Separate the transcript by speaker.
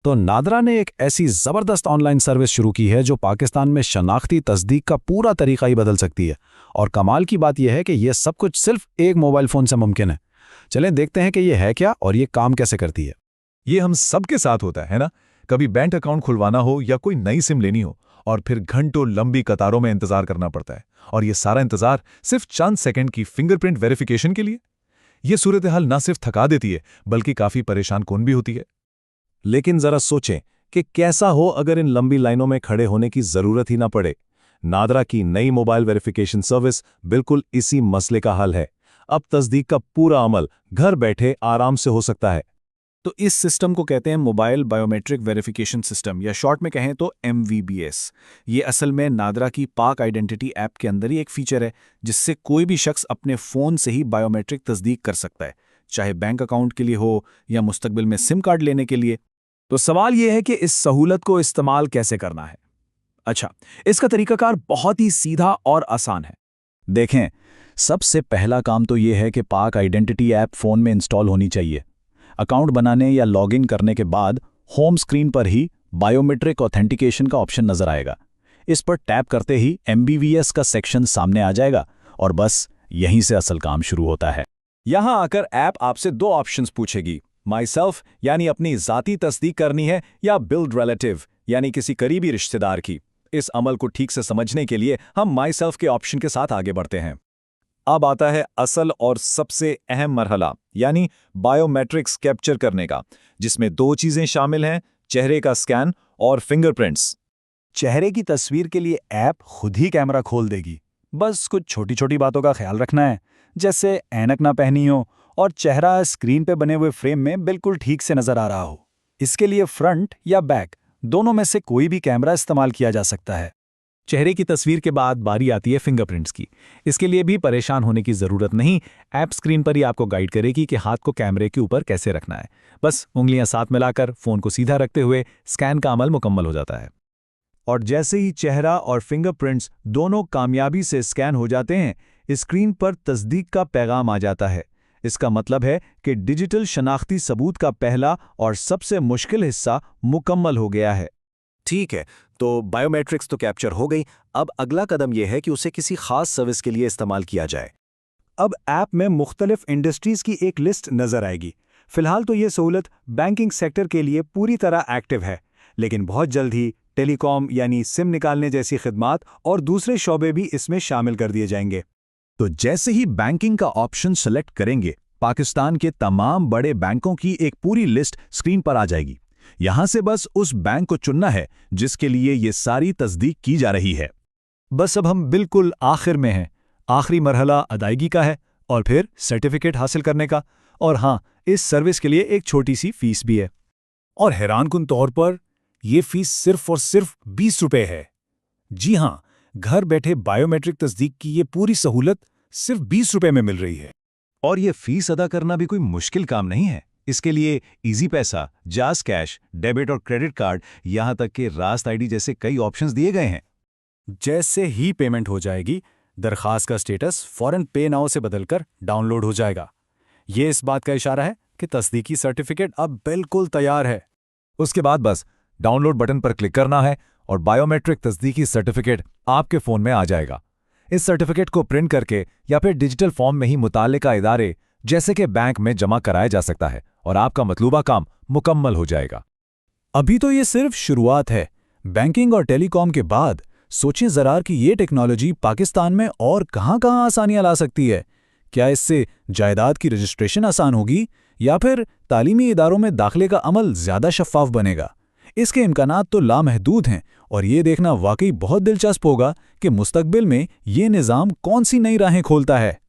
Speaker 1: तो नादरा ने एक ऐसी ज़बरदस्त ऑनलाइन सर्विस शुरू की है जो पाकिस्तान में शनाख्ती तस्दीक का पूरा तरीका ही बदल सकती है। और कमाल की बात यह है कि यह सब कुछ सिर्फ एक मोबाइल फ़ोन से मुमकिन है। चलें देखते हैं कि यह है क्या और ये काम कैसे करती है।
Speaker 2: ये हम सबके साथ होता है ना। कभी बैंक अकाउंट खुलवाना हो या कोई नई सिम लेनी हो और फिर घंटों लंबी कतारों में इंतजार करना पड़ता है, और ये सारा इंतजार सिर्फ चंद सेकंड की फिंगरप्रिंट वेरिफिकेशन के लिए। ये सूरत हाल न सिर्फ थका देती है बल्कि काफी परेशान कौन भी होती है।
Speaker 3: लेकिन जरा सोचें कि कैसा हो अगर इन लंबी लाइनों में खड़े होने की जरूरत ही ना पड़े। नादरा की नई मोबाइल वेरिफिकेशन सर्विस बिल्कुल इसी मसले का हल है। अब तस्दीक का पूरा अमल घर बैठे आराम से हो सकता है।
Speaker 4: तो इस सिस्टम को कहते हैं मोबाइल बायोमेट्रिक वेरिफिकेशन सिस्टम, या शॉर्ट में कहें तो MVBS। ये असल में नादरा की पाक आइडेंटिटी ऐप के अंदर ही एक फीचर है जिससे कोई भी शख्स अपने फ़ोन से ही बायोमेट्रिक तस्दीक कर सकता है, चाहे बैंक अकाउंट के लिए हो या मुस्तकबिल में सिम कार्ड लेने के लिए।
Speaker 5: तो सवाल यह है कि इस सहूलत को इस्तेमाल कैसे करना है। अच्छा, इसका तरीकाकार बहुत ही सीधा और आसान है।
Speaker 3: देखें, सबसे पहला काम तो यह है कि पाक आइडेंटिटी ऐप फ़ोन में इंस्टॉल होनी चाहिए। अकाउंट बनाने या लॉगिन करने के बाद होम स्क्रीन पर ही बायोमेट्रिक ऑथेंटिकेशन का ऑप्शन नजर आएगा। इस पर टैप करते ही MBVS का सेक्शन सामने आ जाएगा और बस यहीं से असल काम शुरू होता है।
Speaker 5: यहां आकर ऐप आपसे दो ऑप्शंस पूछेगी, माई सेल्फ यानी अपनी ज़ाती तस्दीक करनी है, या बिल्ड रिलेटिव यानी किसी करीबी रिश्तेदार की। इस अमल को ठीक से समझने के लिए हम माई सेल्फ के ऑप्शन के साथ आगे बढ़ते हैं। अब आता है असल और सबसे अहम मरहला, यानी बायोमेट्रिक्स कैप्चर करने का, जिसमें दो चीजें शामिल हैं, चेहरे का स्कैन और फिंगरप्रिंट्स।
Speaker 4: चेहरे की तस्वीर के लिए ऐप खुद ही कैमरा खोल देगी। बस कुछ छोटी छोटी बातों का ख्याल रखना है, जैसे ऐनक ना पहनी हो और चेहरा स्क्रीन पे बने हुए फ्रेम में बिल्कुल ठीक से नजर आ रहा हो। इसके लिए फ्रंट या बैक दोनों में से कोई भी कैमरा इस्तेमाल किया जा सकता है।
Speaker 6: चेहरे की तस्वीर के बाद बारी आती है फिंगरप्रिंट्स की। इसके लिए भी परेशान होने की जरूरत नहीं, ऐप स्क्रीन पर ही आपको गाइड करेगी कि हाथ को कैमरे के ऊपर कैसे रखना है। बस उंगलियां साथ मिलाकर फोन को सीधा रखते हुए स्कैन का अमल मुकम्मल हो जाता है।
Speaker 3: और जैसे ही चेहरा और फिंगरप्रिंट्स दोनों कामयाबी से स्कैन हो जाते हैं, स्क्रीन पर तस्दीक का पैगाम आ जाता है। इसका मतलब है कि डिजिटल शनाख्ती सबूत का पहला और सबसे मुश्किल हिस्सा मुकम्मल हो गया है।
Speaker 7: ठीक है, तो बायोमेट्रिक्स तो कैप्चर हो गई। अब अगला कदम यह है कि उसे किसी खास सर्विस के लिए इस्तेमाल किया जाए।
Speaker 4: अब ऐप में मुख्तलिफ इंडस्ट्रीज की एक लिस्ट नजर आएगी। फिलहाल तो ये सहूलत बैंकिंग सेक्टर के लिए पूरी तरह एक्टिव है, लेकिन बहुत जल्द ही टेलीकॉम यानी सिम निकालने जैसी खिदमात और दूसरे शोबे भी इसमें शामिल कर दिए जाएंगे।
Speaker 3: तो जैसे ही बैंकिंग का ऑप्शन सेलेक्ट करेंगे, पाकिस्तान के तमाम बड़े बैंकों की एक पूरी लिस्ट स्क्रीन पर आ जाएगी। यहां से बस उस बैंक को चुनना है जिसके लिए ये सारी तस्दीक की जा रही है।
Speaker 5: बस अब हम बिल्कुल आखिर में हैं। आखिरी मरहला अदायगी का है और फिर सर्टिफिकेट हासिल करने का। और हाँ, इस सर्विस के लिए एक छोटी सी फीस भी है। और हैरानकुन तौर पर यह फीस सिर्फ और सिर्फ 20 रुपये है। जी हाँ, घर बैठे बायोमेट्रिक तस्दीक की ये पूरी सहूलत सिर्फ 20 रुपये में मिल रही है।
Speaker 3: और ये फीस अदा करना भी कोई मुश्किल काम नहीं है। इसके लिए इजी पैसा, जास कैश, डेबिट और क्रेडिट कार्ड, यहां तक कि रास्त आईडी जैसे कई ऑप्शंस दिए गए हैं।
Speaker 4: जैसे ही पेमेंट हो जाएगी, दरखास्त का स्टेटस फौरन पे नाउ से बदलकर डाउनलोड हो जाएगा। ये इस बात का इशारा है कि तस्दीकी सर्टिफिकेट अब बिल्कुल तैयार है।
Speaker 2: उसके बाद बस डाउनलोड बटन पर क्लिक करना है और बायोमेट्रिक तस्दीकी सर्टिफिकेट आपके फ़ोन में आ जाएगा। इस सर्टिफिकेट को प्रिंट करके या फिर डिजिटल फॉर्म में ही मुताल्लिका इदारे जैसे कि बैंक में जमा कराया जा सकता है और आपका मतलूबा काम मुकम्मल हो जाएगा।
Speaker 5: अभी तो ये सिर्फ शुरुआत है। बैंकिंग और टेलीकॉम के बाद सोचें जरा कि ये टेक्नोलॉजी पाकिस्तान में और कहां-कहां आसानियां ला सकती है। क्या इससे जायदाद की रजिस्ट्रेशन आसान होगी या फिर तालीमी इदारों में दाखिले का अमल ज़्यादा शफ़ाफ बनेगा? इसके इम्कानात तो लामहदूद हैं और ये देखना वाकई बहुत दिलचस्प होगा कि मुस्तकबिल में ये निज़ाम कौन सी नई राहें खोलता है।